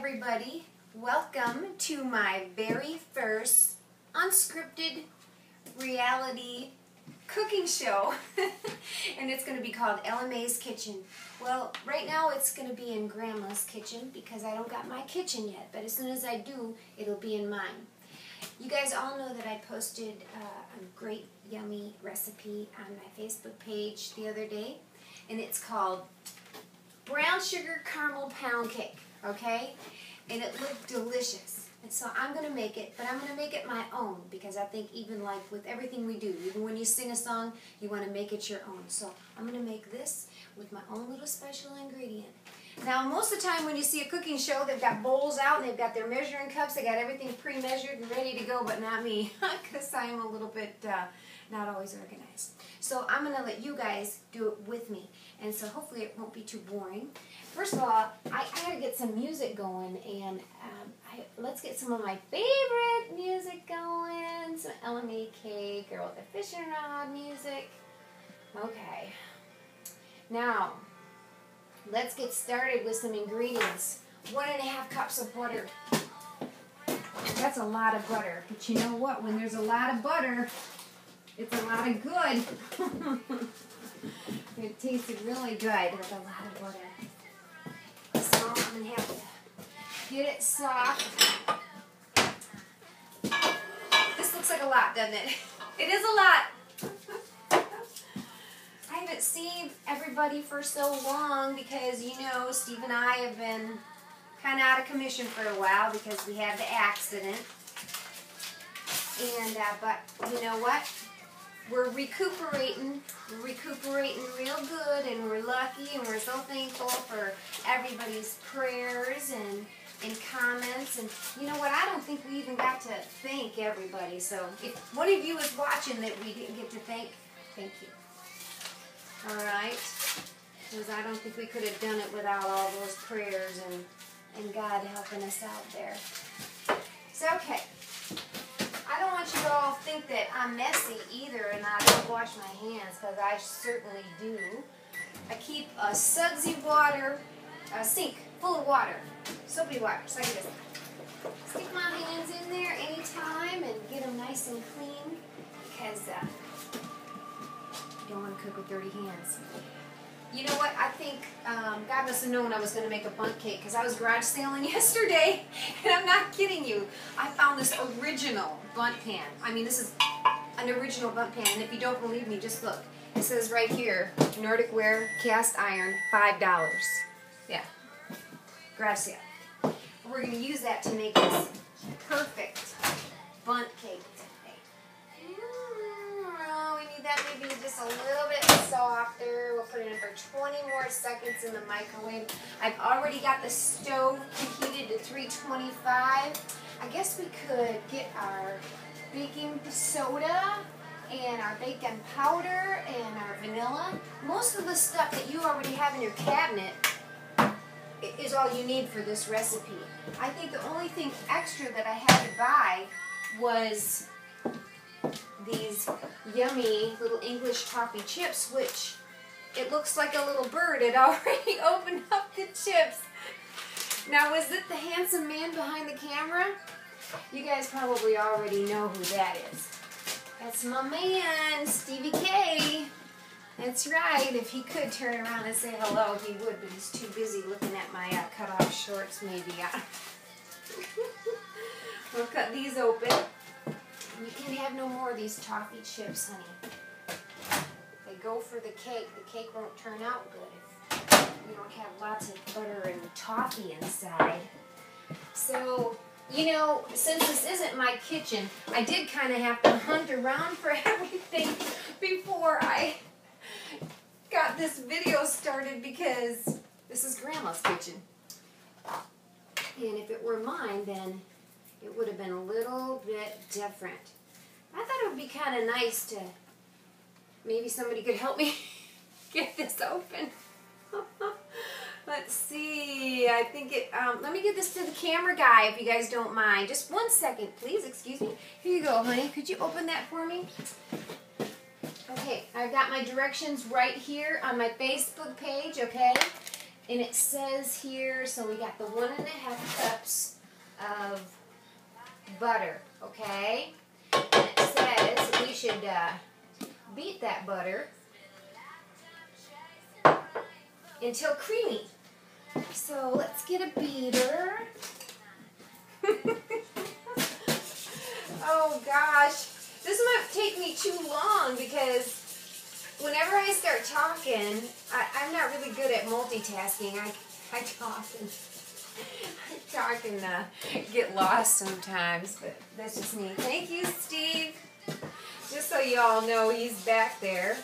everybody. Welcome to my very first unscripted reality cooking show. And it's going to be called EllieMays Kitchen. Well, right now it's going to be in Grandma's kitchen because I don't got my kitchen yet. But as soon as I do, it'll be in mine. You guys all know that I posted a great yummy recipe on my Facebook page the other day. And it's called brown sugar caramel pound cake, okay? And it looked delicious. And so I'm going to make it, but I'm going to make it my own because I think even like with everything we do, even when you sing a song, you want to make it your own. So I'm going to make this with my own little special ingredient. Now, most of the time when you see a cooking show, they've got bowls out and they've got their measuring cups. They got everything pre-measured and ready to go, but not me because I am a little bit not always organized. So I'm going to let you guys do it with me. And so hopefully it won't be too boring. First of all, I got to get some music going, and let's get some of my favorite music going. Some EllieMays Cake, Girl with a Fishing Rod music. Okay. Now, let's get started with some ingredients. 1.5 cups of butter. That's a lot of butter. But you know what? When there's a lot of butter, it's a lot of good. It tasted really good with a lot of butter. So I'm going to have to get it soft. This looks like a lot, doesn't it? It is a lot. I haven't seen everybody for so long because, you know, Steve and I have been kind of out of commission for a while because we had the accident. And, but you know what? We're recuperating real good, and we're lucky, and we're so thankful for everybody's prayers and comments. And you know what? I don't think we even got to thank everybody. So if one of you is watching that we didn't get to thank you. All right? Because I don't think we could have done it without all those prayers and God helping us out there. So, okay. I don't want you to all think that I'm messy either and I don't wash my hands, because I certainly do. I keep a sudsy water, a sink full of water, soapy water, so I can just stick my hands in there anytime and get them nice and clean, because you don't want to cook with dirty hands. You know what? I think God must have known I was going to make a bundt cake because I was garage sailing yesterday, and I'm not kidding you. I found this original bundt pan. I mean, this is an original bundt pan, and if you don't believe me, just look. It says right here, Nordic Ware Cast Iron, $5. Yeah, garage sale. We're going to use that to make this perfect bundt cake today. We need that maybe just a little bit softer. We'll put it in for 20 more seconds in the microwave. I've already got the stove preheated to 325. I guess we could get our baking soda and our baking powder and our vanilla. Most of the stuff that you already have in your cabinet is all you need for this recipe. I think the only thing extra that I had to buy was these yummy little English toffee chips, which it looks like a little bird had already opened up the chips. Now, was it the handsome man behind the camera? You guys probably already know who that is. That's my man, Stevie K. That's right. If he could turn around and say hello, he would, but he's too busy looking at my cut-off shorts, maybe. We'll cut these open. You can't have no more of these toffee chips, honey. They go for the cake. The cake won't turn out good if you don't have lots of butter and toffee inside. So, you know, since this isn't my kitchen, I did kind of have to hunt around for everything before I got this video started because this is Grandma's kitchen. And if it were mine, then it would have been a little bit different. I thought it would be kind of nice to, maybe somebody could help me get this open. Let's see, I think it, let me give this to the camera guy if you guys don't mind. Just 1 second, please, excuse me. Here you go, honey. Could you open that for me? Okay, I've got my directions right here on my Facebook page, okay? And it says here, so we got the 1.5 cups of butter, okay? And it says we should beat that butter until creamy. So let's get a beater. Oh gosh, this might take me too long because whenever I start talking, I'm not really good at multitasking. I talk and get lost sometimes, but that's just me. Thank you, Steve. Just so you all know, he's back there.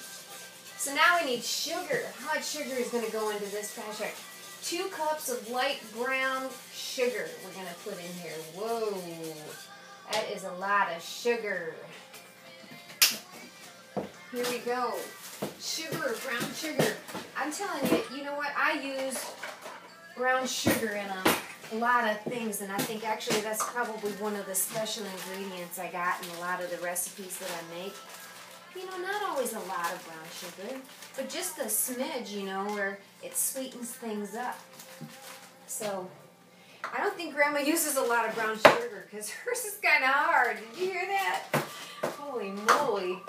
So now we need sugar. How much sugar is going to go into this project? 2 cups of light brown sugar we're going to put in here. Whoa, that is a lot of sugar. Here we go. Sugar, brown sugar. I'm telling you, you know what? I use brown sugar in a lot of things, and I think actually that's probably one of the special ingredients I got in a lot of the recipes that I make. You know, not always a lot of brown sugar, but just a smidge, you know, where it sweetens things up. So, I don't think Grandma uses a lot of brown sugar because hers is kind of hard. Did you hear that? Holy moly.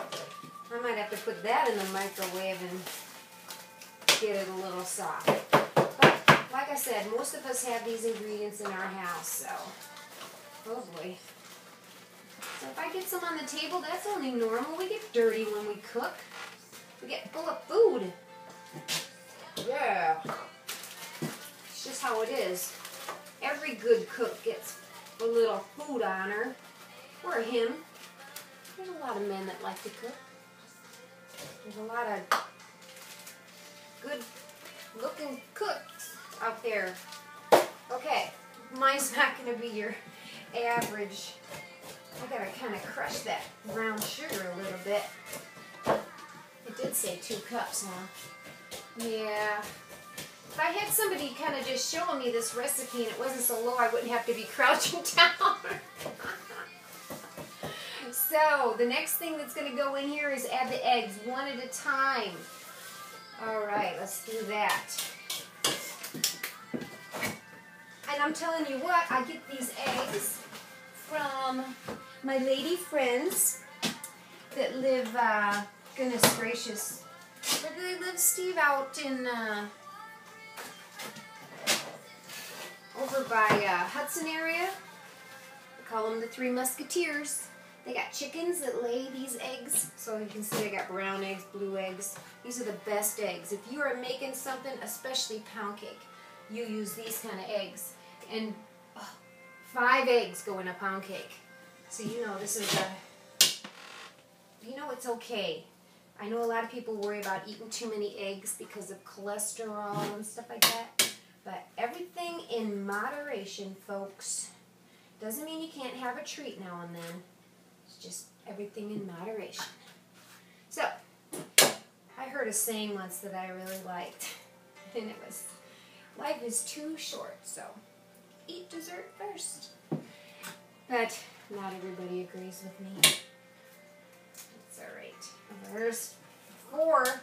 I might have to put that in the microwave and get it a little soft. But, like I said, most of us have these ingredients in our house, so, oh boy. So if I get some on the table, that's only normal. We get dirty when we cook. We get full of food. Yeah. It's just how it is. Every good cook gets a little food on her. Or him. There's a lot of men that like to cook. There's a lot of good-looking cooks out there. Okay, mine's not going to be your average. I gotta kind of crush that brown sugar a little bit. It did say 2 cups, huh? Yeah. If I had somebody kind of just showing me this recipe and it wasn't so low, I wouldn't have to be crouching down. So, the next thing that's going to go in here is add the eggs one at a time. Alright, let's do that. And I'm telling you what, I get these eggs from my lady friends that live, goodness gracious, where do they live, Steve? Out in, over by Hudson area. We call them the 3 Musketeers. They got chickens that lay these eggs. So you can see I got brown eggs, blue eggs. These are the best eggs. If you are making something, especially pound cake, you use these kind of eggs. And 5 eggs go in a pound cake. So you know this is you know it's okay. I know a lot of people worry about eating too many eggs because of cholesterol and stuff like that. But everything in moderation, folks. Doesn't mean you can't have a treat now and then. It's just everything in moderation. So, I heard a saying once that I really liked. And it was, life is too short, so eat dessert first. But not everybody agrees with me. It's alright. There's 4.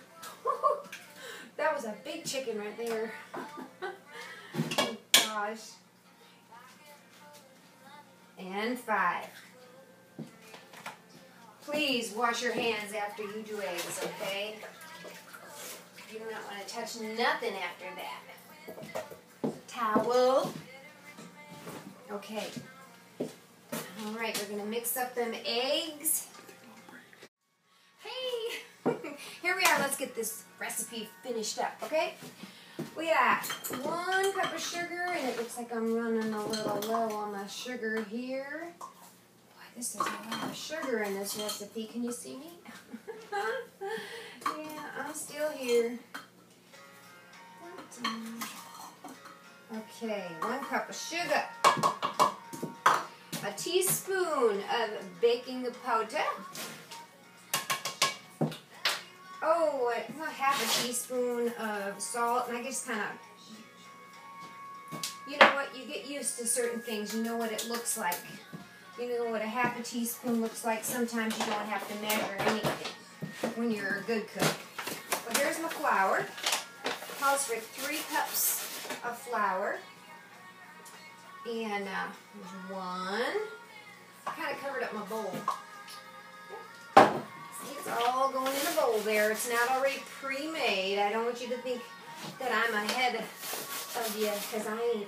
That was a big chicken right there. Oh gosh. And 5. Please wash your hands after you do eggs, okay? You do not want to touch nothing after that. Towel. Okay. Alright, we're going to mix up them eggs. Hey! Here we are. Let's get this recipe finished up, okay? We got 1 cup of sugar, and it looks like I'm running a little low on the sugar here. Boy, this is a lot of sugar in this recipe. Can you see me? Yeah, I'm still here. Okay, 1 cup of sugar. A teaspoon of baking powder. Oh, half a teaspoon of salt, and I just kind of, you know what, you get used to certain things. You know what it looks like. You know what a half a teaspoon looks like. Sometimes you don't have to measure anything when you're a good cook. Well, here's my flour. How's calls for 3 cups of flour. And there's 1. I kind of covered up my bowl. See, it's all going in a bowl there. It's not already pre-made. I don't want you to think that I'm ahead of you, because I ain't.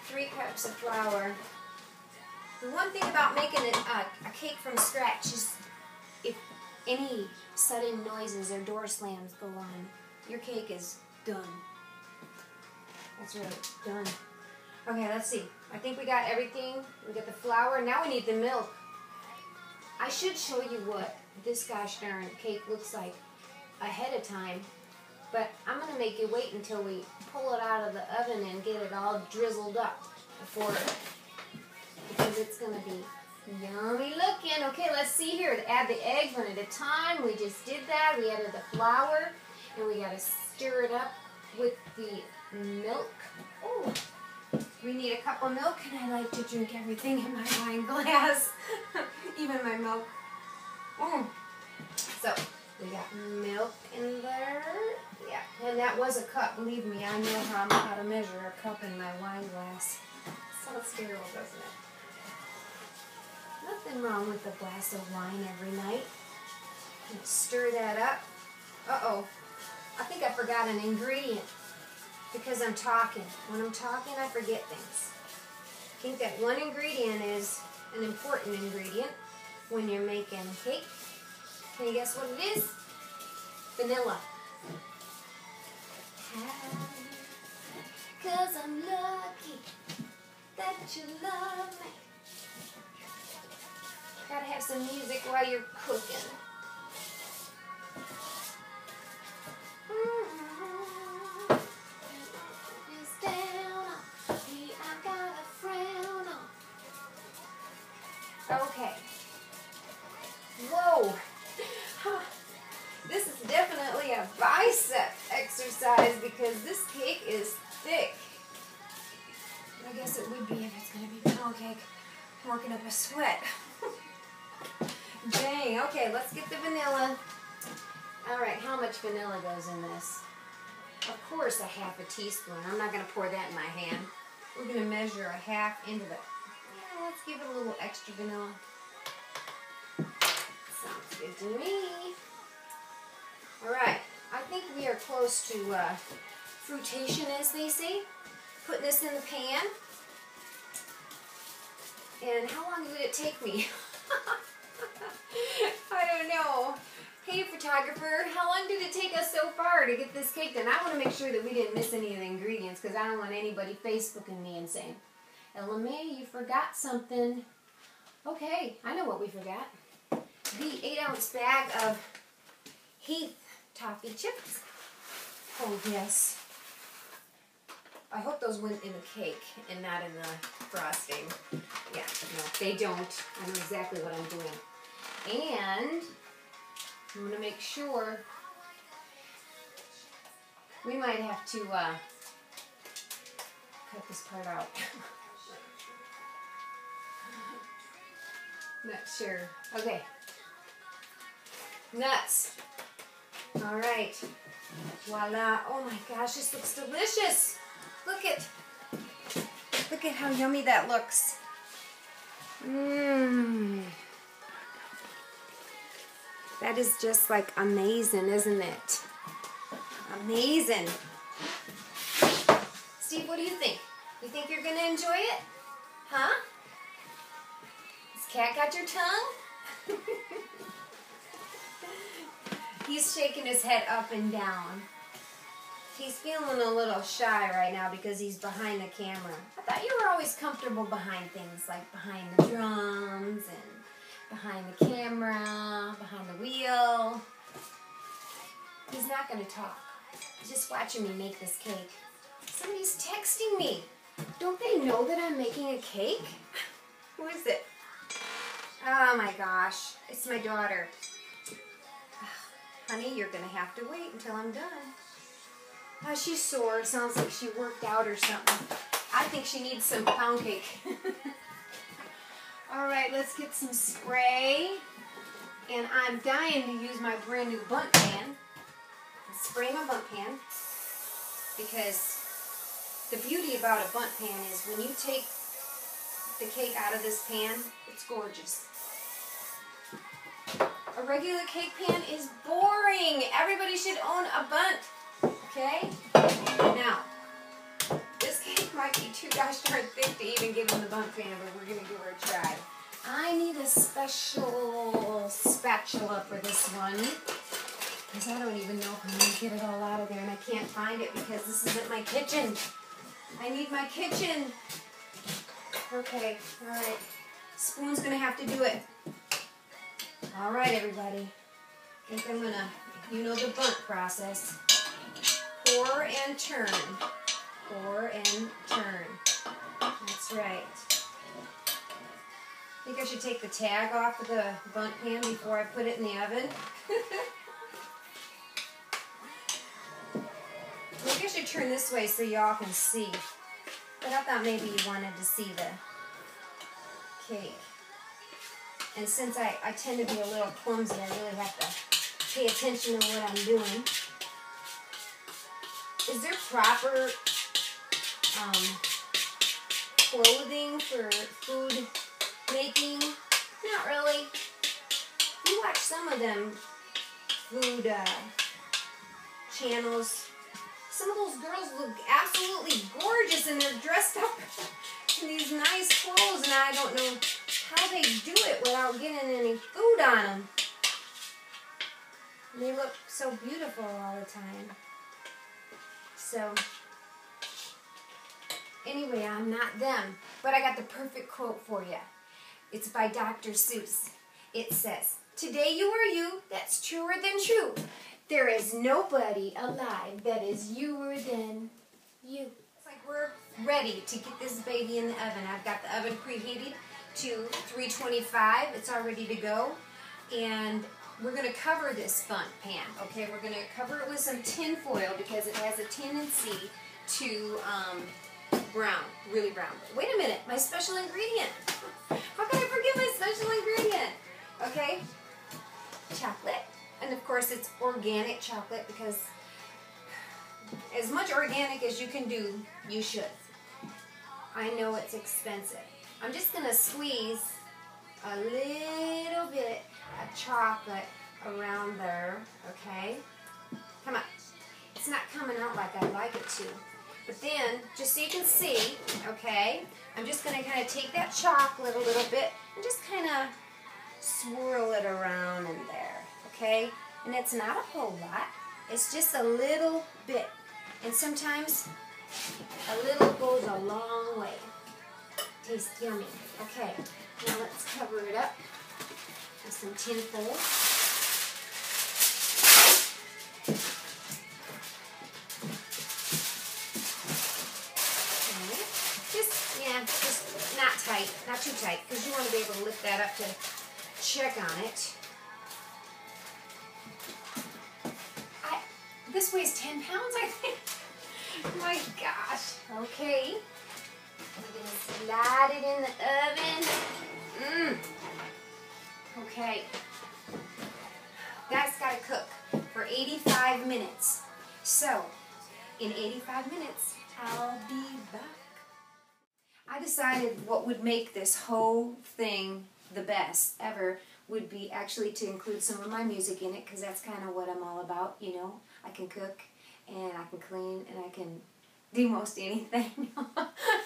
3 cups of flour. The one thing about making a cake from scratch is if any sudden noises or door slams go on, your cake is done. That's right, done. Okay, let's see. I think we got everything. We got the flour. Now we need the milk. I should show you what this gosh darn cake looks like ahead of time, but I'm going to make you wait until we pull it out of the oven and get it all drizzled up before, because it's going to be yummy looking. Okay, let's see here. Add the eggs one at a time. We just did that. We added the flour, and we got to stir it up with the milk. Oh, we need a cup of milk, and I like to drink everything in my wine glass, even my milk. So we got milk in there. Yeah, and that was a cup. Believe me, I know how to measure a cup in my wine glass. Sounds sterile, doesn't it? Nothing wrong with a glass of wine every night. Let's stir that up. Uh-oh. I think I forgot an ingredient because I'm talking. When I'm talking, I forget things. I think that one ingredient is an important ingredient when you're making cake. Can you guess what it is? Vanilla. Cause I'm lucky that you love me. Gotta have some music while you're cooking. Okay. Whoa. This is definitely a bicep exercise because this cake is thick. I guess it would be if it's going to be pound cake. I'm working up a sweat. Dang. Okay, let's get the vanilla. All right, how much vanilla goes in this? Of course, a half a teaspoon. I'm not going to pour that in my hand. We're going to measure a half into the... Yeah, let's give it a little extra vanilla. Sounds good to me. All right, I think we are close to fruitation, as they say. Putting this in the pan. And how long did it take me? I don't know. Hey, photographer, how long did it take us so far to get this cake done? I want to make sure that we didn't miss any of the ingredients because I don't want anybody Facebooking me and saying, EllieMay, you forgot something. Okay, I know what we forgot. The 8-ounce bag of Heath toffee chips. Oh, yes. I hope those went in the cake and not in the frosting. Yeah, no, they don't. I know exactly what I'm doing. And I'm going to make sure we might have to cut this part out. Not sure. Okay. Nuts. All right. Voila. Oh my gosh, this looks delicious. Look at how yummy that looks. Mmm. That is just like amazing, isn't it? Amazing. Steve, what do you think? You think you're gonna enjoy it? Huh? Has Cat got your tongue? He's shaking his head up and down. He's feeling a little shy right now because he's behind the camera. I thought you were always comfortable behind things, like behind the drums and behind the camera, behind the wheel. He's not going to talk. He's just watching me make this cake. Somebody's texting me. Don't they know that I'm making a cake? Who is it? Oh my gosh. It's my daughter. Honey, you're going to have to wait until I'm done. Oh, she's sore. Sounds like she worked out or something. I think she needs some pound cake. All right, let's get some spray. And I'm dying to use my brand new bundt pan. spray my bundt pan, because the beauty about a bundt pan is when you take the cake out of this pan, it's gorgeous. A regular cake pan is boring. Everybody should own a bundt, okay? Now, this cake might be too gosh darn thick to even get in the bundt pan, but we're going to give her a try. I need a special spatula for this one, because I don't even know if I'm going to get it all out of there, and I can't find it because this isn't my kitchen. I need my kitchen. Okay, all right. Spoon's going to have to do it. All right, everybody. I think I'm going to, you know the bundt process. Pour and turn. Pour and turn. That's right. I think I should take the tag off of the bundt pan before I put it in the oven. Maybe I should turn this way so y'all can see. But I thought maybe you wanted to see the cake. And since I tend to be a little clumsy, I really have to pay attention to what I'm doing. Is there proper clothing for food making? Not really. You watch some of them food channels. Some of those girls look absolutely gorgeous and they're dressed up in these nice clothes, and I don't know how they do it without getting any food on them. They look so beautiful all the time. So, anyway, I'm not them, but I got the perfect quote for you. It's by Dr. Seuss. It says, "Today you are you, that's truer than true. There is nobody alive that is youer than you." It's like we're ready to get this baby in the oven. I've got the oven preheated to 325. It's all ready to go. And we're going to cover this bundt pan, okay? We're going to cover it with some tin foil because it has a tendency to brown, really brown. Wait a minute, my special ingredient. How can I forget my special ingredient? Okay, chocolate. And of course it's organic chocolate, because as much organic as you can do, you should. I know it's expensive. I'm just going to squeeze a little bit of chocolate around there, okay? Come on. It's not coming out like I'd like it to. But then, just so you can see, okay, I'm just going to kind of take that chocolate a little bit and just kind of swirl it around in there, okay? And it's not a whole lot. It's just a little bit. And sometimes a little goes a long way. Tastes yummy. Okay, now let's cover it up with some tin foil. Just not tight, not too tight, because you want to be able to lift that up to check on it. This weighs 10 pounds, I think. My gosh. Okay. We're going to slide it in the oven. Okay. That's got to cook for 85 minutes. So, in 85 minutes, I'll be back. I decided what would make this whole thing the best ever would be actually to include some of my music in it, because that's kind of what I'm all about, you know. I can cook, and I can clean, and I can do most anything.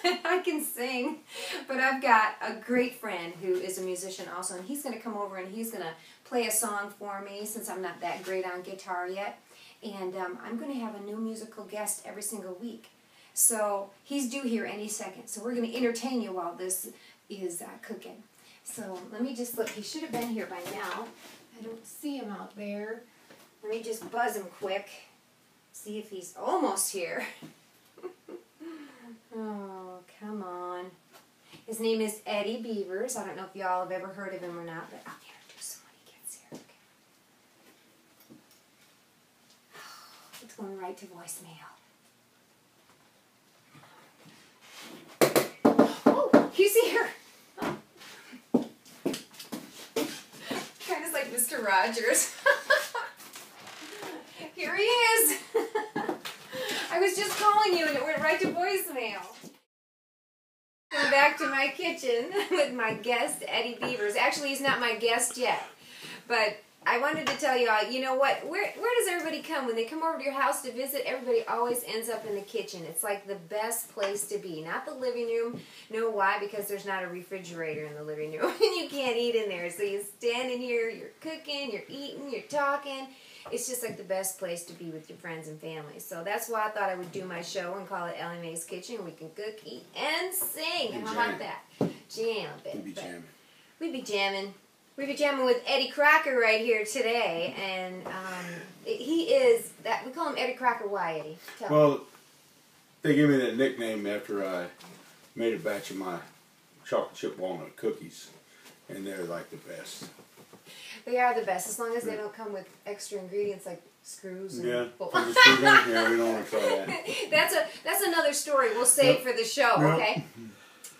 I can sing. But I've got a great friend who is a musician also, and he's going to come over and he's going to play a song for me, since I'm not that great on guitar yet. And I'm going to have a new musical guest every single week. So he's due here any second. So we're going to entertain you while this is cooking. So let me just look. He should have been here by now. I don't see him out there. Let me just buzz him quick. See if he's almost here. Oh, come on. His name is Eddie Beavers. I don't know if y'all have ever heard of him or not, but I'll introduce him when he gets here. Okay. It's going right to voicemail. Oh, he's here. Kind of like Mr. Rogers. Here he is. I was just calling you and it went right to voicemail. Going back to my kitchen with my guest, Eddie Beavers. Actually, he's not my guest yet, but I wanted to tell you all, you know what, where does everybody come? When they come over to your house to visit, everybody always ends up in the kitchen. It's like the best place to be. Not the living room. Know why? Because there's not a refrigerator in the living room and you can't eat in there. So you stand in here, you're cooking, you're eating, you're talking. It's just like the best place to be with your friends and family. So that's why I thought I would do my show and call it EllieMays Kitchen. We can cook, eat, and sing. How about that? Jam a bit. We'd be jamming. We'd be jamming. We'd be jamming with Eddie Crocker right here today. And he is, that we call him Eddie Crocker. Why, Eddie? Tell me. Well, they gave me that nickname after I made a batch of my chocolate chip walnut cookies. And they're like the best. They are the best, as long as they don't come with extra ingredients like screws and yeah, yeah, we don't want to try that. That's another story we'll save for the show, Yep. okay?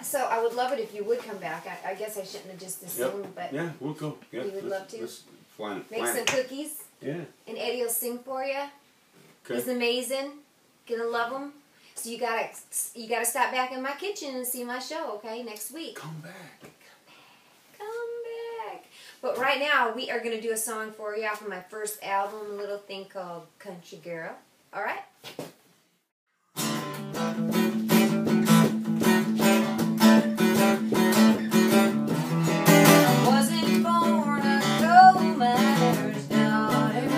So I would love it if you would come back. I guess I shouldn't have just assumed, but yeah, we'll go. Yeah, you would love to? Let's plan it. Make some cookies, yeah. and Eddie will sing for you. Okay. He's amazing. Gonna love him. So you gotta stop back in my kitchen and see my show, okay? Next week. Come back. Come back. But right now, we are going to do a song for you off of my first album, a little thing called Country Girl. All right? I wasn't born a coal miner's daughter,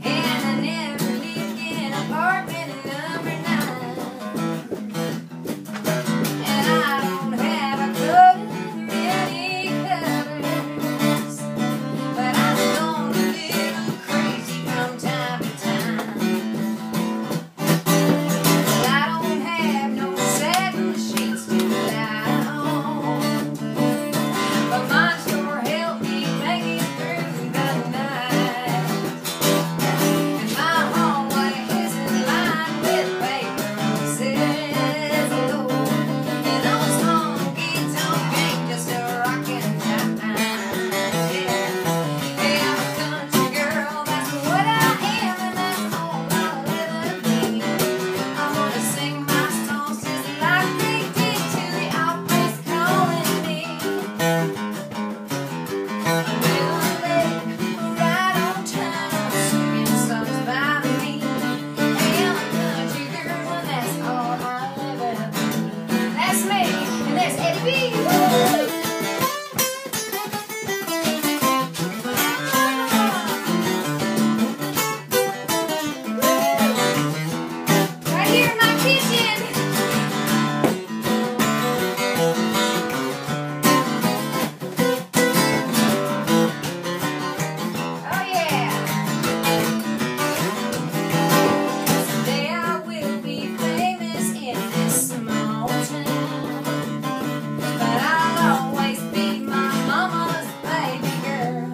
and I never lived in apartment number 9. And I don't have a coat of many colors, but I'm gone a little crazy from time to time. Well, I don't have no satin sheets to lie on, but mine sure helped me make it through the night. And my hallway isn't lined with paper pieces, oh, and those honky-tonk ain't just a rockin' time. Yeah. Hey, I'm a country girl, that's what I am, and that's all I'll ever be. I'm gonna sing my songs just like they did till the opera's calling me. A little late, right on time, singing songs by me. Hey, I'm a country girl, and that's all I'll ever be. That's me, and there's Eddie B. Woo! Right here in my kitchen. Oh yeah. Someday I will be famous in this small town, but I'll always be my mama's baby girl.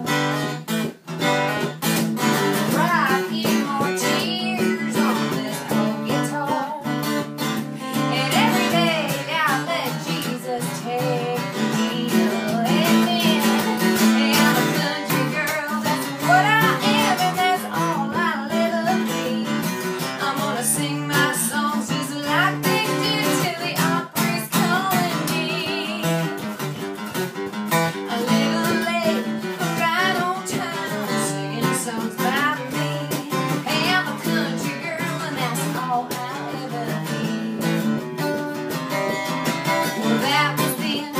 Cry a few more tears on this old guitar, and every day I'll let Jesus take the wheel. Amen. Hey, I'm a country girl, that's what I am, and that's all I'll ever be. I'm gonna sing my songs just like they did till the opera's calling me. A little late, but right on time, singing songs by me. Hey, I'm a country girl, and that's all I'll ever be. Well, that was then,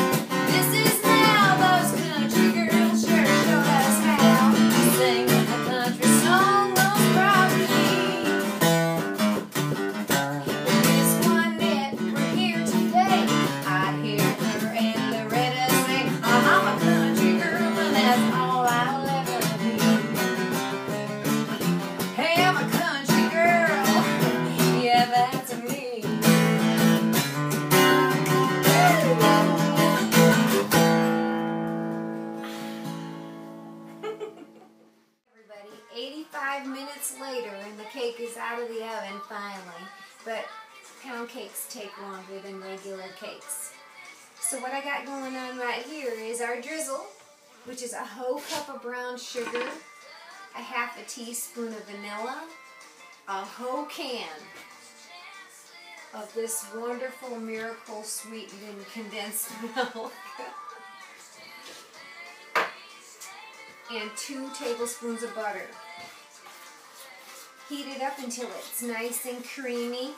this is now. Those country girls sure showed us how to sing a country song most properly. With Miss Juanette, we're here today. I hear her and Loretta say, I'm a country girl, and that's all I'll ever be. Hey, I'm a country girl, yeah, that's me. Everybody, 85 minutes later, and the cake is out of the oven finally. But pound cakes take longer than regular cakes. So what I got going on right here is our drizzle, which is a whole cup of brown sugar, a half a teaspoon of vanilla, a whole can of this wonderful miracle sweetened condensed milk, and 2 tablespoons of butter. Heat it up until it's nice and creamy,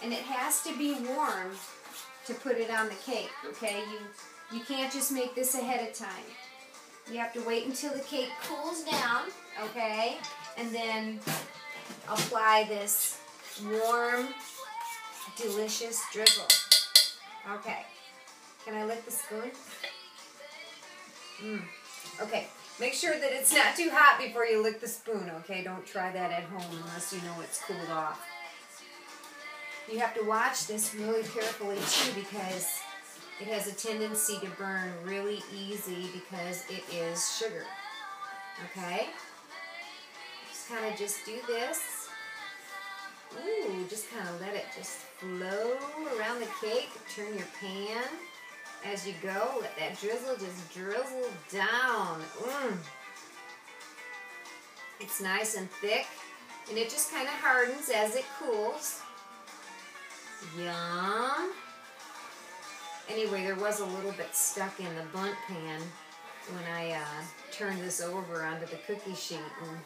and it has to be warm to put it on the cake, okay? You can't just make this ahead of time. You have to wait until the cake cools down, okay? And then apply this warm, delicious drizzle. Okay. Can I lick the spoon? Okay. Make sure that it's not too hot before you lick the spoon, okay? Don't try that at home unless you know it's cooled off. You have to watch this really carefully too, because it has a tendency to burn really easy because it is sugar. Okay? Just do this. Ooh, just kind of let it just flow around the cake. Turn your pan as you go. Let that drizzle just drizzle down. It's nice and thick, and it just kind of hardens as it cools. Yum. Anyway, there was a little bit stuck in the bundt pan when I turned this over onto the cookie sheet, and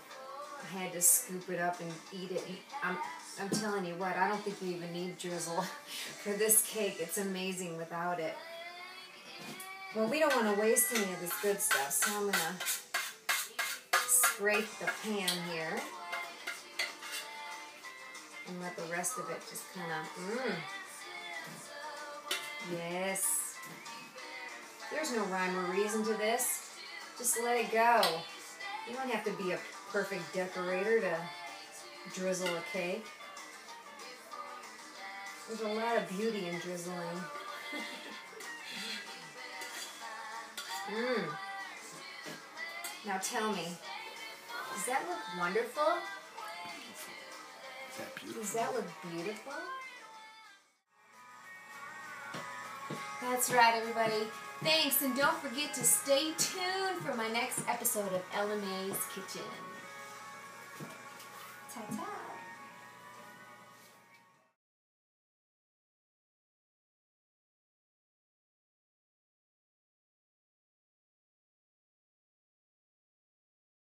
I had to scoop it up and eat it. I'm telling you what, I don't think you even need drizzle for this cake. It's amazing without it. Well, we don't want to waste any of this good stuff, so I'm going to scrape the pan here and let the rest of it just kind of, yes. There's no rhyme or reason to this. Just let it go. You don't have to be a perfect decorator to drizzle a cake. There's a lot of beauty in drizzling. Now tell me, does that look wonderful? Is that beautiful? Does that look beautiful? That's right, everybody. Thanks, and don't forget to stay tuned for my next episode of EllieMays Kitchen. Ta-ta.